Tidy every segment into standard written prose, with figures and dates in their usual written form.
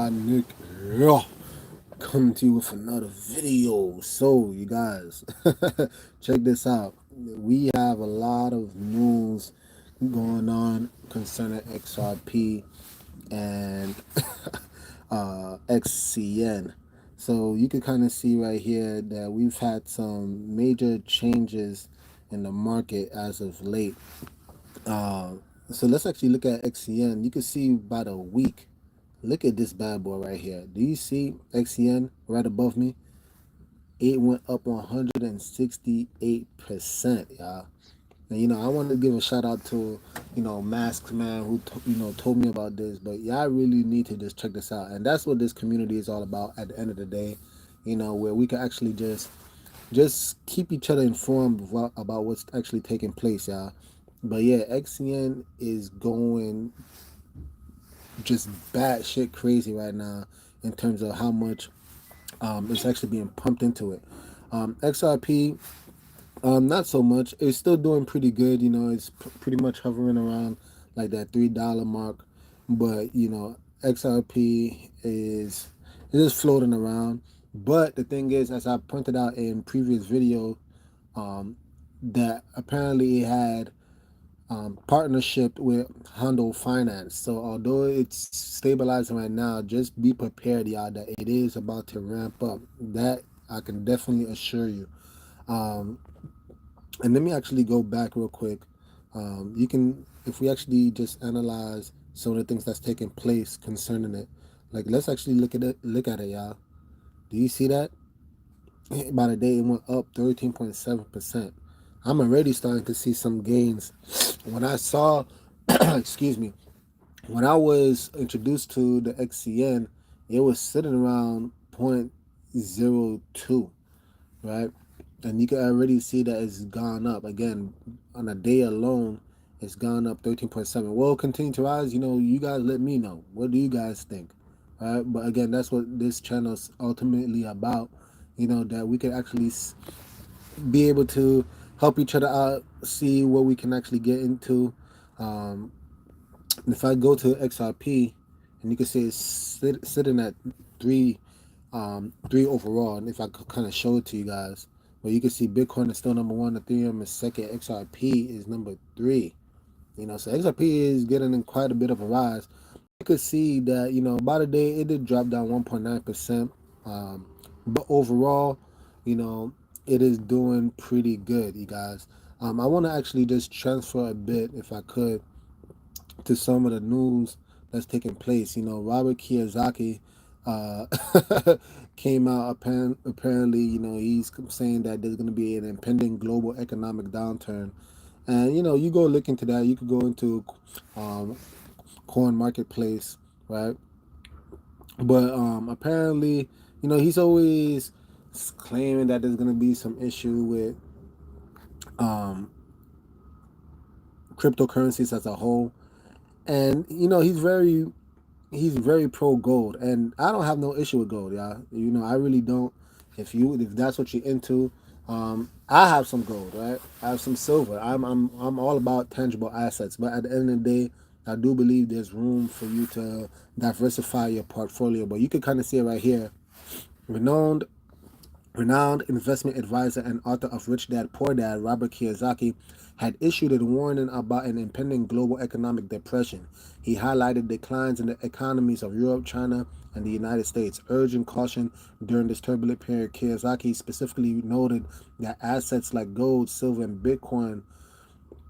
guy Nick, yeah, coming to you with another video. So you guys, check this out. We have a lot of news going on concerning XRP and XCN. So you can kind of see right here that we've had some major changes in the market as of late. So let's actually look at XCN. You can see by the week. Look at this bad boy right here. Do you see XCN right above me? It went up 168%, y'all. And I want to give a shout out to Masks Man who told me about this. But y'all really need to just check this out. And that's what this community is all about. At the end of the day, where we can actually just keep each other informed about what's actually taking place, y'all. But yeah, XCN is going just bad shit crazy right now in terms of how much is actually being pumped into it. XRP, not so much. It's still doing pretty good. It's pretty much hovering around like that $3 mark. But XRP is just floating around. But the thing is, as I pointed out in previous video, that apparently it had partnership with Hondo Finance. So although it's stabilizing right now, just be prepared, y'all, that it is about to ramp up. That I can definitely assure you. And let me actually go back real quick. You can, if we actually just analyze some of the things that's taking place concerning it, like let's actually look at it, y'all. Do you see that? By the day, it went up 13.7%. I'm already starting to see some gains. When I saw, excuse me, when I was introduced to the XCN, it was sitting around 0.02, right? And you can already see that it's gone up. Again, on a day alone, it's gone up 13.7. Will it continue to rise? You guys let me know. What do you guys think? Right? But again, that's what this channel is ultimately about. That we can actually be able to help each other out, see what we can actually get into. If I go to XRP, and you can see it's sitting at three overall, and if I could kind of show it to you guys, well, you can see Bitcoin is still number one, Ethereum is second, XRP is number three. So XRP is getting in quite a bit of a rise. You could see that by the day it did drop down 1.9%, but overall, it is doing pretty good, you guys. I want to actually just transfer a bit, if I could, to some of the news that's taking place. Robert Kiyosaki came out apparently, he's saying that there's going to be an impending global economic downturn. And, you go look into that. You could go into coin marketplace, right? But apparently, he's always claiming that there's going to be some issue with cryptocurrencies as a whole. And he's very pro gold, and I don't have no issue with gold, y'all. I really don't. If that's what you're into, I have some gold, right? I have some silver. I'm all about tangible assets, but at the end of the day, I do believe there's room for you to diversify your portfolio. But you can kind of see it right here. Renowned investment advisor and author of Rich Dad Poor Dad, Robert Kiyosaki, had issued a warning about an impending global economic depression. He highlighted declines in the economies of Europe, China, and the United States, urging caution during this turbulent period. Kiyosaki specifically noted that assets like gold, silver, and Bitcoin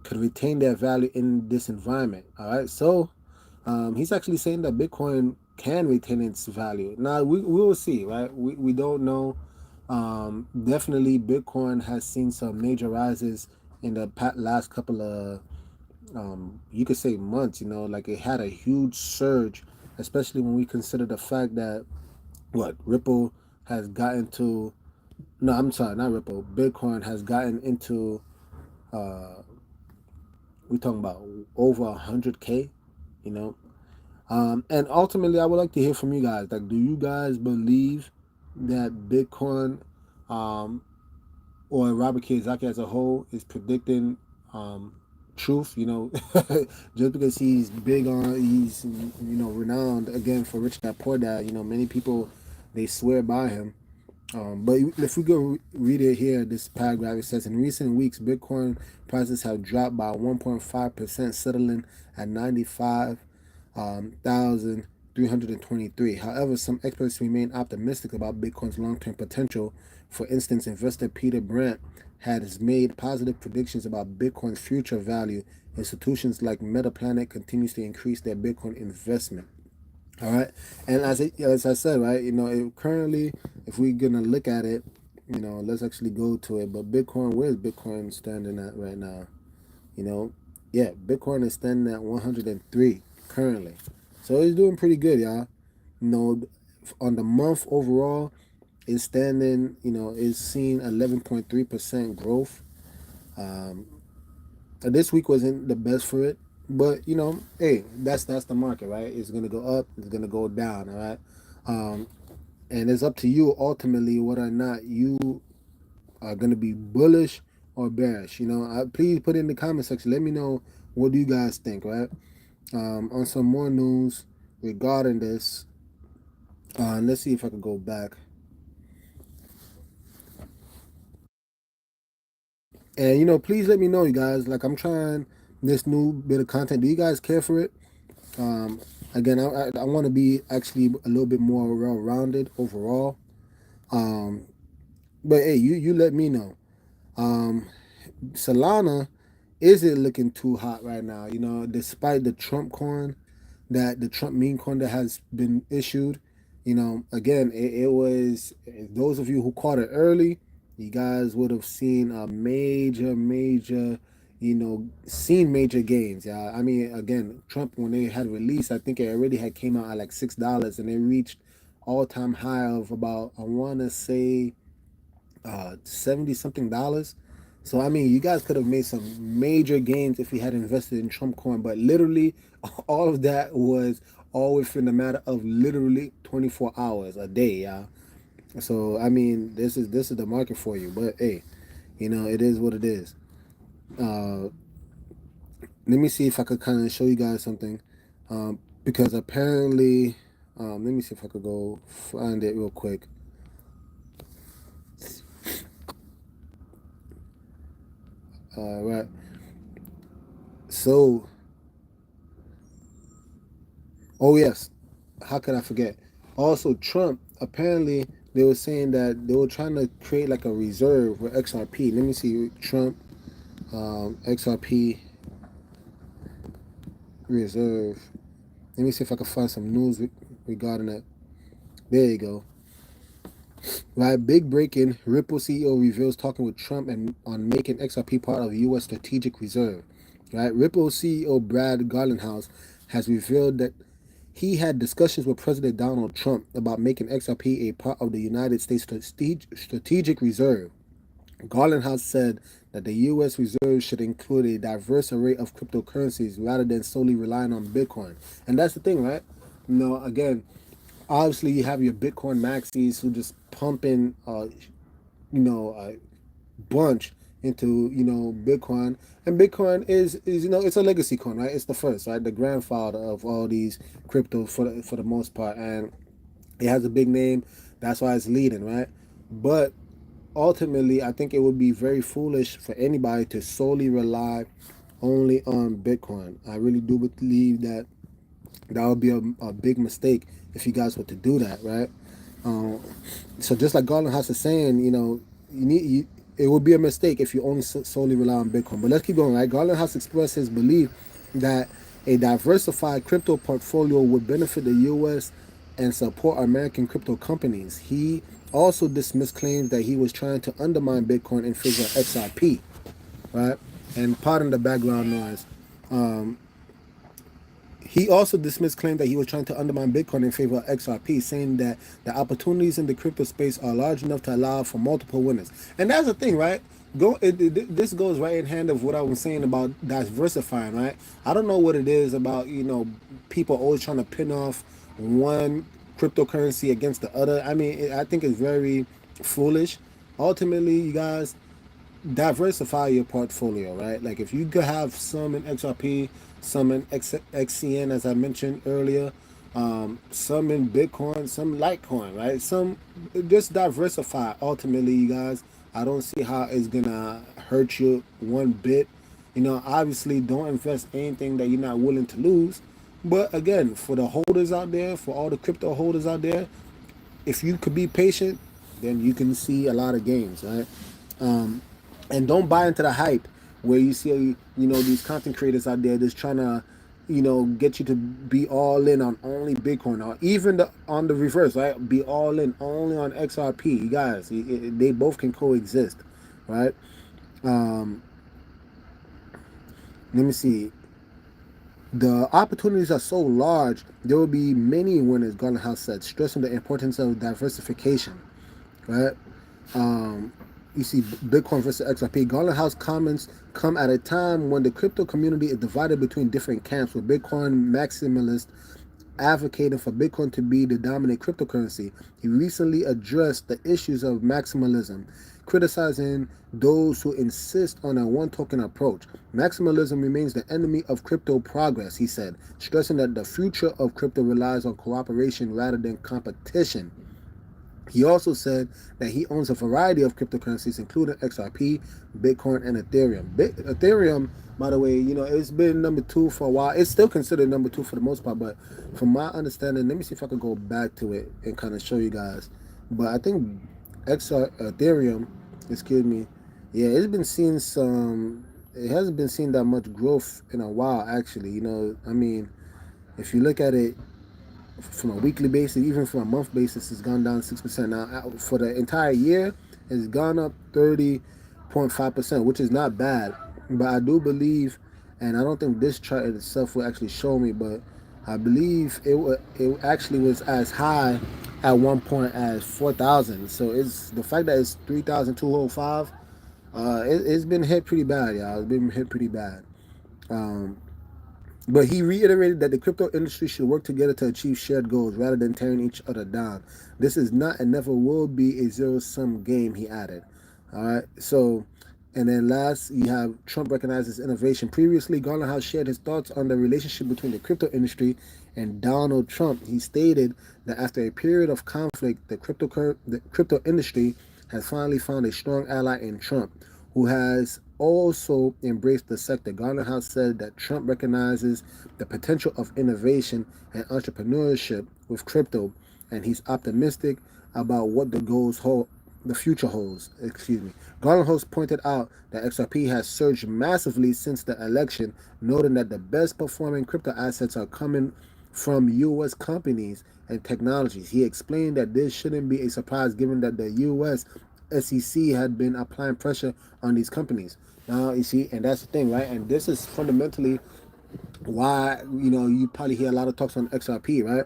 could retain their value in this environment. All right, so he's actually saying that Bitcoin can retain its value. Now, we will see, right? We don't know. Definitely Bitcoin has seen some major rises in the last couple of you could say months. Like it had a huge surge, especially when we consider the fact that Ripple has gotten to, no, I'm sorry, not Ripple, Bitcoin has gotten into we're talking about over 100K, and ultimately I would like to hear from you guys. Like, do you guys believe that Bitcoin or Robert Kiyosaki as a whole is predicting truth, you know. Just because he's big on, he's, you know, renowned again for rich dad poor dad, you know, many people, they swear by him. But if we go read it here, this paragraph, it says, in recent weeks, Bitcoin prices have dropped by 1.5%, settling at 95,323. However, some experts remain optimistic about Bitcoin's long-term potential. For instance, investor Peter Brandt has made positive predictions about Bitcoin's future value. Institutions like Metaplanet continues to increase their Bitcoin investment. All right, and as I said, right, you know, currently, if we're gonna look at it, you know, let's actually go to it. But Bitcoin, where is Bitcoin standing at right now? You know, yeah, Bitcoin is standing at 103 currently, so it's doing pretty good, y'all. You know, on the month overall, it's standing. You know, it's seen 11.3% growth. Um, this week wasn't the best for it, but you know, hey, that's the market, right? It's gonna go up, it's gonna go down, all right. Um, and it's up to you ultimately whether or not you are gonna be bullish or bearish. You know, please put in the comment section. Let me know what do you guys think, right? On some more news regarding this, let's see if I can go back. And you know, please let me know, you guys. Like, I'm trying this new bit of content. Do you guys care for it? Um, Again, I want to be actually a little bit more well-rounded overall. Um, but hey, you let me know. Um, Solana isn't looking too hot right now. You know, despite the Trump coin, that the Trump meme coin that has been issued. You know, again, it was, those of you who caught it early, you guys would have seen a major, you know, seen major gains. Yeah, I mean, again, Trump, when they had released, I think it already had came out at like $6, and it reached all-time high of about, I want to say, 70 something dollars. So I mean, you guys could have made some major gains if you had invested in Trump coin, but literally all of that was all within a matter of literally 24 hours a day, yeah. So I mean, this is the market for you. But hey, you know, it is what it is. Uh, Let me see if I could kind of show you guys something, because apparently, let me see if I could go find it real quick. Right. So, oh yes, how could I forget? Also, Trump, apparently they were saying that they were trying to create like a reserve for XRP. Let me see, Trump, XRP reserve. Let me see if I can find some news regarding that. There you go. Right, big breaking. Ripple CEO reveals talking with Trump and on making XRP part of U.S. strategic reserve. Right, Ripple CEO Brad Garlinghouse has revealed that he had discussions with President Donald Trump about making XRP a part of the United States strategic reserve. Garlinghouse said that the U.S. reserve should include a diverse array of cryptocurrencies rather than solely relying on Bitcoin. And that's the thing, right? You know, again, obviously you have your Bitcoin maxis who just pump in, a bunch into, you know, Bitcoin. And Bitcoin is, you know, it's a legacy coin, right? It's the first, right? The grandfather of all these crypto for the most part, and it has a big name. That's why it's leading, right? But ultimately, I think it would be very foolish for anybody to solely rely only on Bitcoin. I really do believe that that would be a big mistake if you guys were to do that, right? Um, so just like Garland House is saying, you know, it would be a mistake if you only solely rely on Bitcoin. But let's keep going, right? Garland House expressed his belief that a diversified crypto portfolio would benefit the U.S. and support American crypto companies. He also dismissed claims that he was trying to undermine Bitcoin in favor of XRP, right? And pardon the background noise. Um, he also dismissed claim that he was trying to undermine Bitcoin in favor of XRP, saying that the opportunities in the crypto space are large enough to allow for multiple winners. And that's the thing, right? This goes right in hand of what I was saying about diversifying, right? I don't know what it is about, you know, people always trying to pin off one cryptocurrency against the other. I mean, I think it's very foolish. Ultimately, you guys, diversify your portfolio, right? Like if you could have some in XRP, some in XCN, as I mentioned earlier, some in Bitcoin, some Litecoin, right? Some just diversify. Ultimately, you guys, I don't see how it's gonna hurt you one bit. Obviously, don't invest anything that you're not willing to lose. But again, for the holders out there, for all the crypto holders out there, if you could be patient, then you can see a lot of gains, right? And don't buy into the hype where you see these content creators out there just trying to get you to be all in on only Bitcoin, or even on the reverse, right? Be all in only on XRP. You guys, they both can coexist, right? um Let me see. The opportunities are so large, there will be many winners, Garlinghouse said, stressing the importance of diversification, right? Um, you see Bitcoin versus XRP. Garlinghouse comments come at a time when the crypto community is divided between different camps, with Bitcoin maximalists advocating for Bitcoin to be the dominant cryptocurrency. He recently addressed the issues of maximalism, criticizing those who insist on a one token approach. Maximalism remains the enemy of crypto progress, he said, stressing that the future of crypto relies on cooperation rather than competition. He also said that he owns a variety of cryptocurrencies, including XRP, Bitcoin, and Ethereum. Ethereum, by the way, it's been number two for a while. It's still considered number two for the most part, but from my understanding, let me see if I can go back to it and kind of show you guys. But I think Ethereum, excuse me, yeah, it's been seeing some. It hasn't been seeing that much growth in a while, actually. I mean, if you look at it from a weekly basis, even from a month basis, it's gone down 6%. Now, for the entire year, it's gone up 30.5%, which is not bad. But I do believe, and I don't think this chart itself will actually show me, but I believe it actually was as high at one point as 4,000. So it's the fact that it's 3,205. It's been hit pretty bad, y'all. It's been hit pretty bad. Um, but he reiterated that the crypto industry should work together to achieve shared goals rather than tearing each other down. This is not and never will be a zero-sum game, he added. All right. So, and then last, you have Trump recognizes innovation. Previously, Garlinghouse shared his thoughts on the relationship between the crypto industry and Donald Trump. He stated that after a period of conflict, the crypto industry has finally found a strong ally in Trump, who has also embraced the sector. Garlinghouse said that Trump recognizes the potential of innovation and entrepreneurship with crypto, and he's optimistic about what the future holds. Excuse me. Garlinghouse pointed out that XRP has surged massively since the election, noting that the best performing crypto assets are coming from U.S. companies and technologies. He explained that this shouldn't be a surprise given that the U.S. SEC had been applying pressure on these companies. Now, you see, and that's the thing, right? And this is fundamentally why, you probably hear a lot of talks on XRP, right?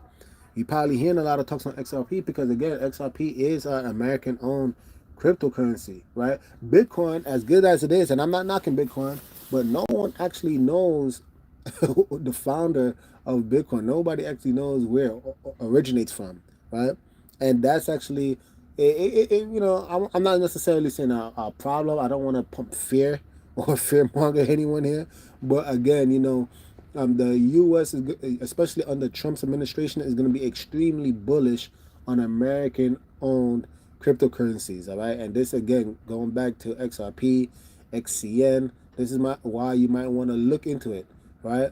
You probably hearing a lot of talks on XRP because, again, XRP is an American-owned cryptocurrency, right? Bitcoin, as good as it is, and I'm not knocking Bitcoin, but no one actually knows the founder of Bitcoin. Nobody actually knows where it originates from, right? And that's actually, I'm not necessarily saying a problem. I don't want to pump fear or fear monger anyone here, but again, the U.S. is, especially under Trump's administration, is going to be extremely bullish on American-owned cryptocurrencies. All right, and this again going back to XRP, XCN. This is why you might want to look into it, right?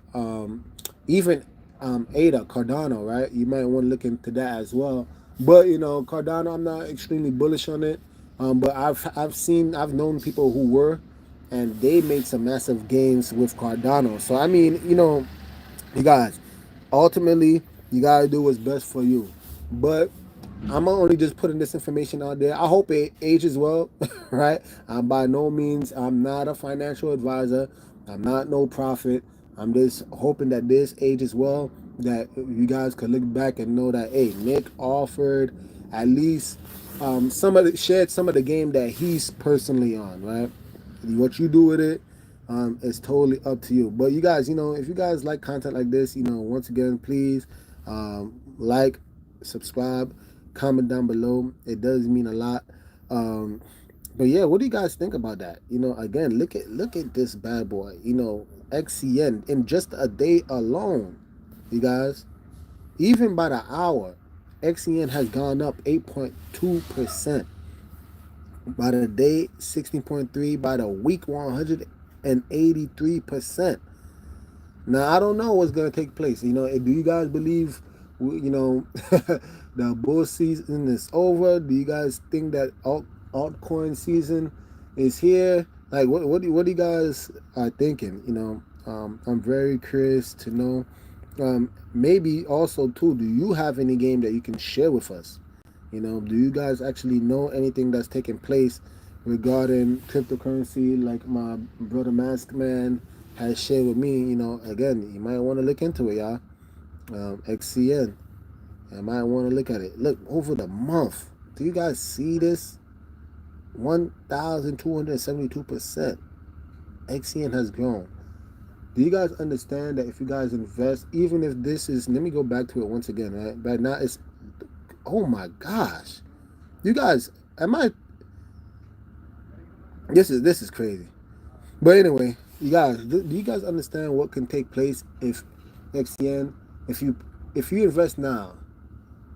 Even ADA, Cardano, right? You might want to look into that as well. But Cardano, I'm not extremely bullish on it. But I've known people who were, and they made some massive gains with Cardano. So I mean, you guys, ultimately, you gotta do what's best for you. But I'm only just putting this information out there. I hope it ages well, right? By no means, I'm not a financial advisor. I'm not no prophet. I'm just hoping that this ages well, that you guys could look back and know that, hey, Nick offered at least shared some of the game that he's personally on, right? What you do with it, is totally up to you. But you guys, if you guys like content like this, once again, please like, subscribe, comment down below. It does mean a lot. But yeah, what do you guys think about that? Again, look at this bad boy. XCN in just a day alone, you guys. Even by the hour, XCN has gone up 8.2%. By the day, 16.3. By the week, 183%. Now I don't know what's gonna take place. Do you guys believe, the bull season is over? Do you guys think that altcoin season is here? Like, what do you guys are thinking? I'm very curious to know. Maybe also too, do you have any game that you can share with us? Do you guys actually know anything that's taking place regarding cryptocurrency, like my brother Mask Man has shared with me? Again, you might want to look into it, y'all. XCN, I might want to look at it. Look, over the month, do you guys see this? 1,272%. XCN has grown. Do you guys understand that if you guys invest, even if this is, let me go back to it once again, right? But now it's, oh my gosh, you guys, this is crazy. But anyway, you guys, do you guys understand what can take place if XCN, if you invest now,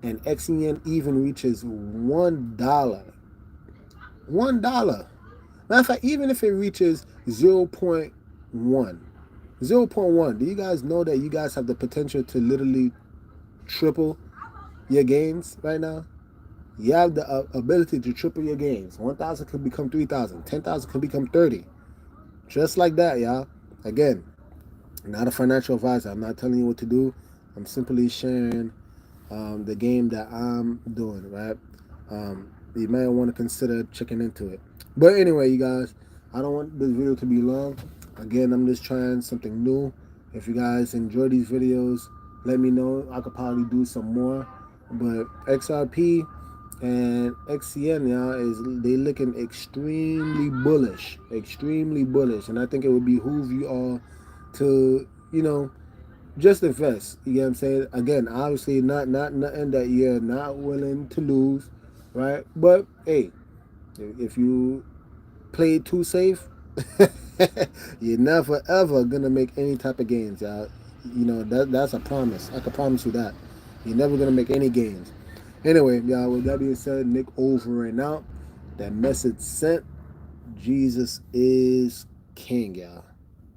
and XCN even reaches $1, $1. Matter of fact, even if it reaches 0.1, 0.1, do you guys know that you guys have the potential to literally triple your gains right now? You have the ability to triple your gains. 1,000 could become 3,000. 10,000 could become 30. Just like that, y'all. Again, not a financial advisor. I'm not telling you what to do. I'm simply sharing the game that I'm doing, right? You might want to consider checking into it. But anyway, you guys, I don't want this video to be long. Again, I'm just trying something new. If you guys enjoy these videos, let me know. I could probably do some more. But XRP and XCN, y'all, they looking extremely bullish, and I think it would behoove you all to just invest. You get what I'm saying? Again, obviously not nothing that you're not willing to lose, right? But hey, if you play it too safe, you're never ever gonna make any type of gains, y'all. That's a promise. I can promise you that. You're never gonna make any gains. Anyway, y'all, with that being said, Nick over and out. That message sent. Jesus is king, y'all.